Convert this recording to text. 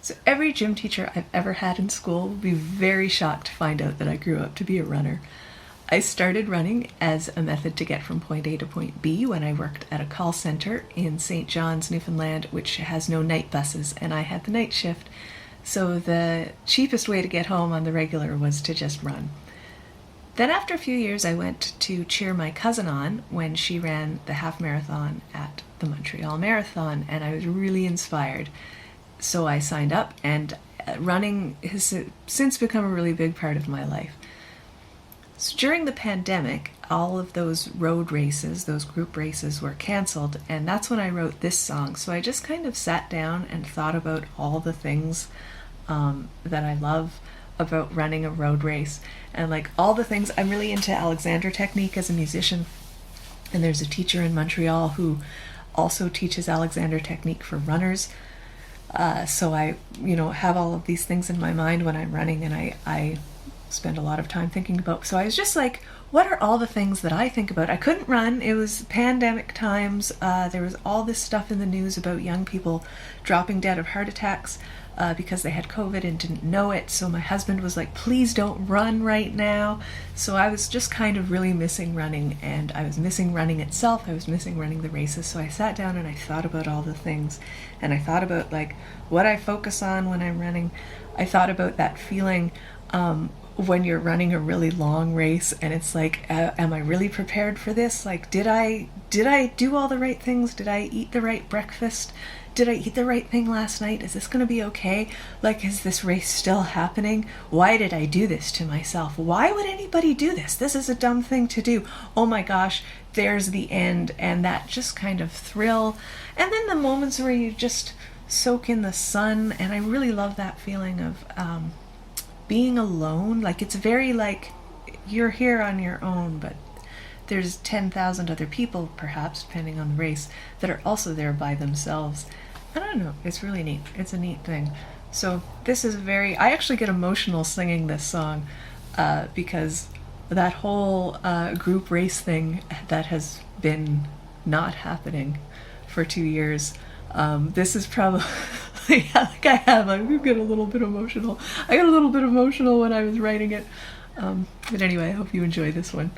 So every gym teacher I've ever had in school will be very shocked to find out that I grew up to be a runner. I started running as a method to get from point A to point B when I worked at a call center in St. John's, Newfoundland, which has no night buses, and I had the night shift. So the cheapest way to get home on the regular was to just run. Then after a few years, I went to cheer my cousin on when she ran the half marathon at the Montreal Marathon, and I was really inspired. So I signed up, and running has since become a really big part of my life. So during the pandemic, all of those road races, those group races, were canceled, and that's when I wrote this song. So I just kind of sat down and thought about all the things that I love about running a road race, and like all the things. I'm really into Alexander technique as a musician, and there's a teacher in Montreal who also teaches Alexander technique for runners. So I, have all of these things in my mind when I'm running, and I spend a lot of time thinking about. So I was just like, what are all the things that I think about? I couldn't run. It was pandemic times. There was all this stuff in the news about young people dropping dead of heart attacks because they had COVID and didn't know it. So my husband was like, please don't run right now. So I was just kind of really missing running, and I was missing running itself. I was missing running the races. So I sat down and I thought about all the things, and I thought about like what I focus on when I'm running. I thought about that feeling when you're running a really long race, and it's like, am I really prepared for this? Like, did I do all the right things? Did I eat the right breakfast? Did I eat the right thing last night? Is this going to be okay? Like, is this race still happening? Why did I do this to myself? Why would anybody do this? This is a dumb thing to do. Oh my gosh, there's the end. And that just kind of thrill. And then the moments where you just soak in the sun. And I really love that feeling of being alone. Like, it's very like you're here on your own, but there's 10,000 other people, perhaps, depending on the race, that are also there by themselves. I don't know, it's really neat. It's a neat thing. So this is I actually get emotional singing this song because that whole group race thing that has been not happening for 2 years, this is probably, I get a little bit emotional. I got a little bit emotional when I was writing it. But anyway, I hope you enjoy this one.